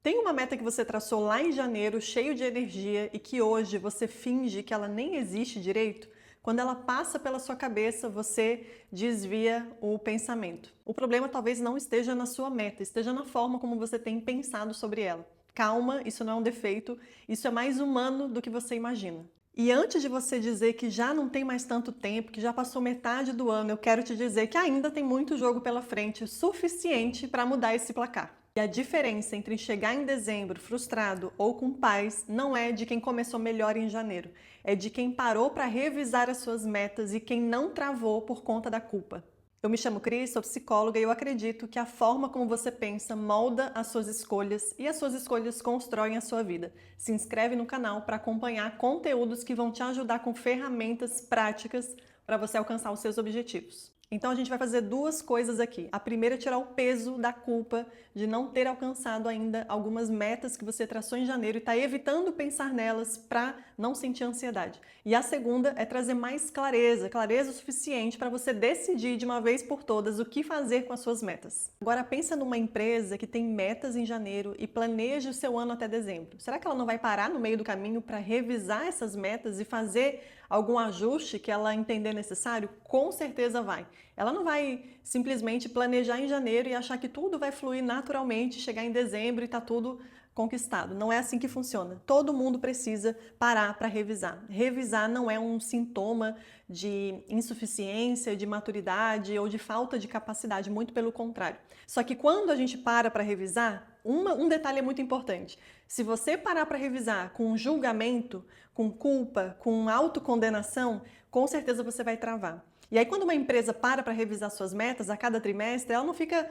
Tem uma meta que você traçou lá em janeiro, cheio de energia, e que hoje você finge que ela nem existe direito? Quando ela passa pela sua cabeça, você desvia o pensamento. O problema talvez não esteja na sua meta, esteja na forma como você tem pensado sobre ela. Calma, isso não é um defeito, isso é mais humano do que você imagina. E antes de você dizer que já não tem mais tanto tempo, que já passou metade do ano, eu quero te dizer que ainda tem muito jogo pela frente, suficiente para mudar esse placar. E a diferença entre chegar em dezembro frustrado ou com paz não é de quem começou melhor em janeiro, é de quem parou para revisar as suas metas e quem não travou por conta da culpa. Eu me chamo Cris, sou psicóloga e eu acredito que a forma como você pensa molda as suas escolhas e as suas escolhas constroem a sua vida. Se inscreve no canal para acompanhar conteúdos que vão te ajudar com ferramentas práticas para você alcançar os seus objetivos. Então a gente vai fazer duas coisas aqui. A primeira é tirar o peso da culpa de não ter alcançado ainda algumas metas que você traçou em janeiro e está evitando pensar nelas para não sentir ansiedade. E a segunda é trazer mais clareza, clareza o suficiente para você decidir de uma vez por todas o que fazer com as suas metas. Agora pensa numa empresa que tem metas em janeiro e planeja o seu ano até dezembro. Será que ela não vai parar no meio do caminho para revisar essas metas e fazer algum ajuste que ela entender necessário? Com certeza vai. Ela não vai simplesmente planejar em janeiro e achar que tudo vai fluir naturalmente, chegar em dezembro e tá tudo conquistado. Não é assim que funciona. Todo mundo precisa parar para revisar. Revisar não é um sintoma de insuficiência, de maturidade ou de falta de capacidade, muito pelo contrário. Só que quando a gente para revisar, um detalhe é muito importante. Se você parar para revisar com julgamento, com culpa, com autocondenação, com certeza você vai travar. E aí, quando uma empresa para revisar suas metas a cada trimestre, ela não fica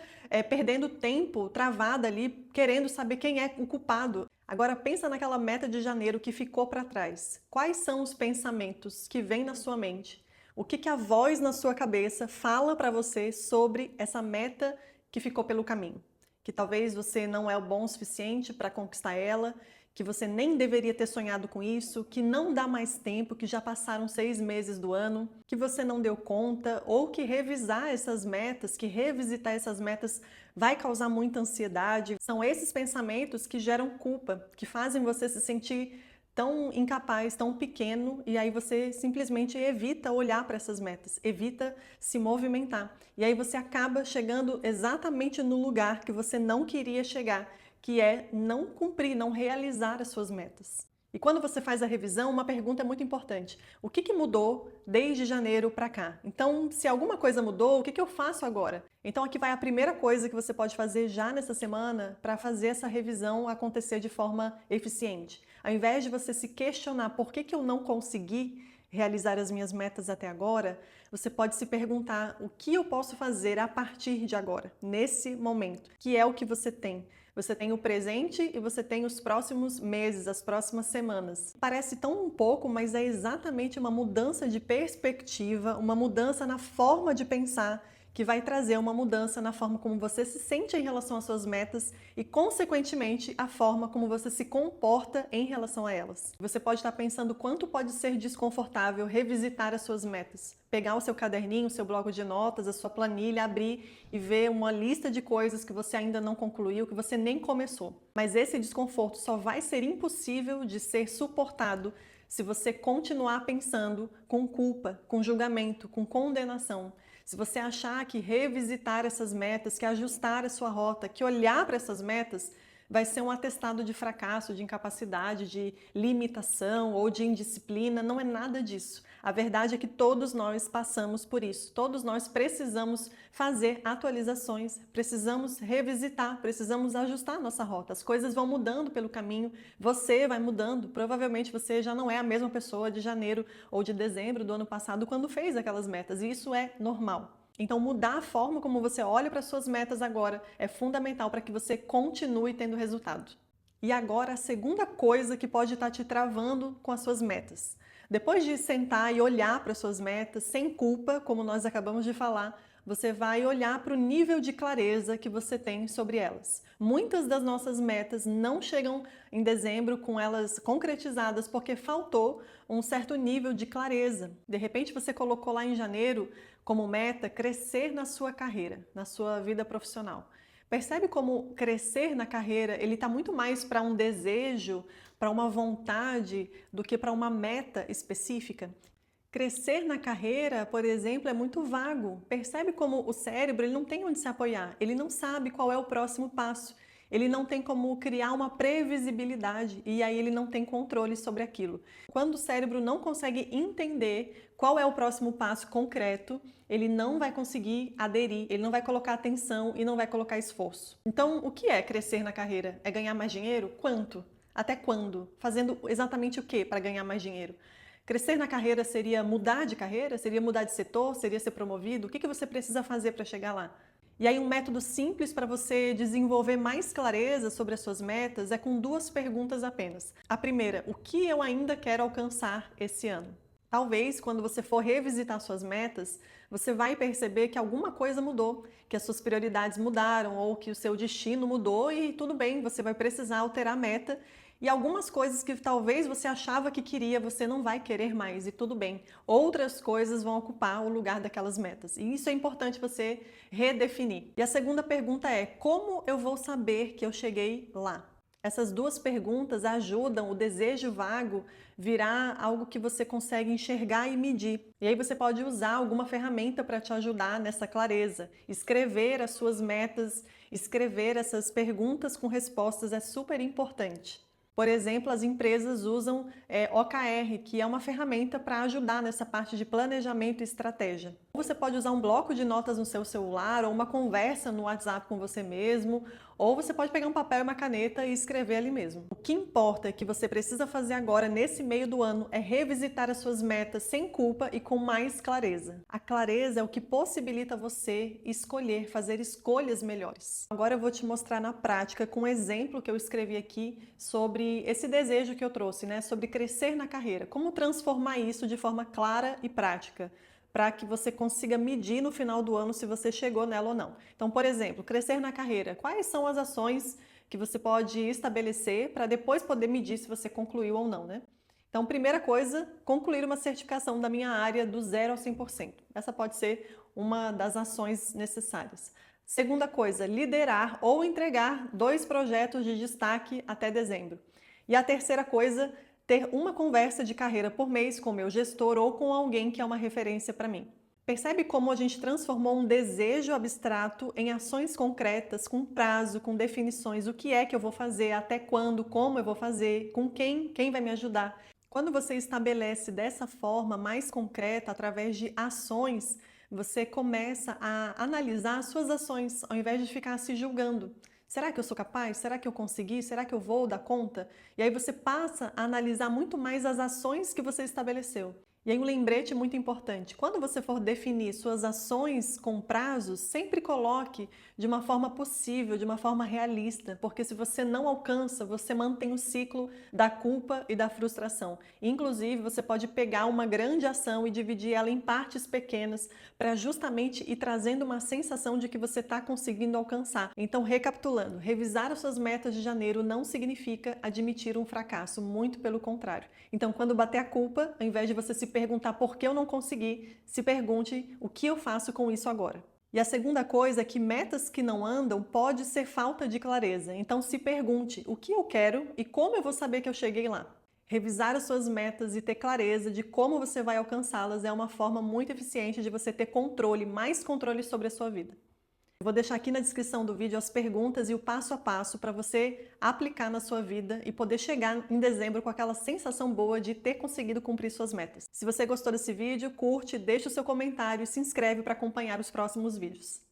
perdendo tempo, travada ali, querendo saber quem é o culpado. Agora, pensa naquela meta de janeiro que ficou para trás. Quais são os pensamentos que vêm na sua mente? O que a voz na sua cabeça fala para você sobre essa meta que ficou pelo caminho? Que talvez você não é o bom o suficiente para conquistar ela, que você nem deveria ter sonhado com isso, que não dá mais tempo, que já passaram 6 meses do ano, que você não deu conta, ou que revisar essas metas, que revisitar essas metas vai causar muita ansiedade. São esses pensamentos que geram culpa, que fazem você se sentir tão incapaz, tão pequeno, e aí você simplesmente evita olhar para essas metas, evita se movimentar. E aí você acaba chegando exatamente no lugar que você não queria chegar, que é não cumprir, não realizar as suas metas. E quando você faz a revisão, uma pergunta é muito importante. O que mudou desde janeiro para cá? Então, se alguma coisa mudou, o que eu faço agora? Então, aqui vai a primeira coisa que você pode fazer já nessa semana para fazer essa revisão acontecer de forma eficiente. Ao invés de você se questionar por que eu não consegui realizar as minhas metas até agora, você pode se perguntar o que eu posso fazer a partir de agora, nesse momento, que é o que você tem. Você tem o presente e você tem os próximos meses, as próximas semanas. Parece tão pouco, mas é exatamente uma mudança de perspectiva, uma mudança na forma de pensar que vai trazer uma mudança na forma como você se sente em relação às suas metas e, consequentemente, a forma como você se comporta em relação a elas. Você pode estar pensando quanto pode ser desconfortável revisitar as suas metas. Pegar o seu caderninho, o seu bloco de notas, a sua planilha, abrir e ver uma lista de coisas que você ainda não concluiu, que você nem começou. Mas esse desconforto só vai ser impossível de ser suportado se você continuar pensando com culpa, com julgamento, com condenação. Se você achar que revisitar essas metas, que ajustar a sua rota, que olhar para essas metas vai ser um atestado de fracasso, de incapacidade, de limitação ou de indisciplina, não é nada disso. A verdade é que todos nós passamos por isso. Todos nós precisamos fazer atualizações, precisamos revisitar, precisamos ajustar a nossa rota. As coisas vão mudando pelo caminho, você vai mudando. Provavelmente você já não é a mesma pessoa de janeiro ou de dezembro do ano passado quando fez aquelas metas, e isso é normal. Então, mudar a forma como você olha para suas metas agora é fundamental para que você continue tendo resultado. E agora, a segunda coisa que pode estar te travando com as suas metas. Depois de sentar e olhar para suas metas, sem culpa, como nós acabamos de falar, você vai olhar para o nível de clareza que você tem sobre elas. Muitas das nossas metas não chegam em dezembro com elas concretizadas porque faltou um certo nível de clareza. De repente você colocou lá em janeiro como meta crescer na sua carreira, na sua vida profissional. Percebe como crescer na carreira, ele está muito mais para um desejo, para uma vontade, do que para uma meta específica? Crescer na carreira, por exemplo, é muito vago. Percebe como o cérebro ele não tem onde se apoiar, ele não sabe qual é o próximo passo, ele não tem como criar uma previsibilidade e aí ele não tem controle sobre aquilo. Quando o cérebro não consegue entender qual é o próximo passo concreto, ele não vai conseguir aderir, ele não vai colocar atenção e não vai colocar esforço. Então, o que é crescer na carreira? É ganhar mais dinheiro? Quanto? Até quando? Fazendo exatamente o que para ganhar mais dinheiro? Crescer na carreira seria mudar de carreira? Seria mudar de setor? Seria ser promovido? O que você precisa fazer para chegar lá? E aí um método simples para você desenvolver mais clareza sobre as suas metas é com 2 perguntas apenas. A primeira, o que eu ainda quero alcançar esse ano? Talvez, quando você for revisitar suas metas, você vai perceber que alguma coisa mudou, que as suas prioridades mudaram ou que o seu destino mudou e tudo bem, você vai precisar alterar a meta e algumas coisas que talvez você achava que queria, você não vai querer mais e tudo bem. Outras coisas vão ocupar o lugar daquelas metas e isso é importante você redefinir. E a segunda pergunta é, como eu vou saber que eu cheguei lá? Essas 2 perguntas ajudam o desejo vago virar algo que você consegue enxergar e medir. E aí você pode usar alguma ferramenta para te ajudar nessa clareza. Escrever as suas metas, escrever essas perguntas com respostas é super importante. Por exemplo, as empresas usam OKR, que é uma ferramenta para ajudar nessa parte de planejamento e estratégia. Você pode usar um bloco de notas no seu celular ou uma conversa no WhatsApp com você mesmo, ou você pode pegar um papel e uma caneta e escrever ali mesmo. O que importa que você precisa fazer agora, nesse meio do ano, é revisitar as suas metas sem culpa e com mais clareza. A clareza é o que possibilita você escolher, fazer escolhas melhores. Agora eu vou te mostrar na prática, com um exemplo que eu escrevi aqui sobre esse desejo que eu trouxe, né? Sobre crescer na carreira. Como transformar isso de forma clara e prática, para que você consiga medir no final do ano se você chegou nela ou não. Então, por exemplo, crescer na carreira. Quais são as ações que você pode estabelecer para depois poder medir se você concluiu ou não, né? Então, primeira coisa, concluir uma certificação da minha área do 0 ao 100%. Essa pode ser uma das ações necessárias. Segunda coisa, liderar ou entregar 2 projetos de destaque até dezembro. E a terceira coisa, ter uma conversa de carreira por mês com meu gestor ou com alguém que é uma referência para mim. Percebe como a gente transformou um desejo abstrato em ações concretas, com prazo, com definições, o que é que eu vou fazer, até quando, como eu vou fazer, com quem vai me ajudar. Quando você estabelece dessa forma mais concreta, através de ações, você começa a analisar as suas ações, ao invés de ficar se julgando. Será que eu sou capaz? Será que eu consegui? Será que eu vou dar conta? E aí você passa a analisar muito mais as ações que você estabeleceu. E aí um lembrete muito importante, quando você for definir suas ações com prazos, sempre coloque de uma forma possível, de uma forma realista, porque se você não alcança, você mantém o ciclo da culpa e da frustração. Inclusive, você pode pegar uma grande ação e dividir ela em partes pequenas para justamente ir trazendo uma sensação de que você está conseguindo alcançar. Então, recapitulando, revisar as suas metas de janeiro não significa admitir um fracasso, muito pelo contrário. Então, quando bater a culpa, ao invés de você se perguntar por que eu não consegui, se pergunte o que eu faço com isso agora. E a segunda coisa é que metas que não andam pode ser falta de clareza. Então se pergunte o que eu quero e como eu vou saber que eu cheguei lá. Revisar as suas metas e ter clareza de como você vai alcançá-las é uma forma muito eficiente de você ter controle, mais controle sobre a sua vida. Eu vou deixar aqui na descrição do vídeo as perguntas e o passo a passo para você aplicar na sua vida e poder chegar em dezembro com aquela sensação boa de ter conseguido cumprir suas metas. Se você gostou desse vídeo, curte, deixa o seu comentário e se inscreve para acompanhar os próximos vídeos.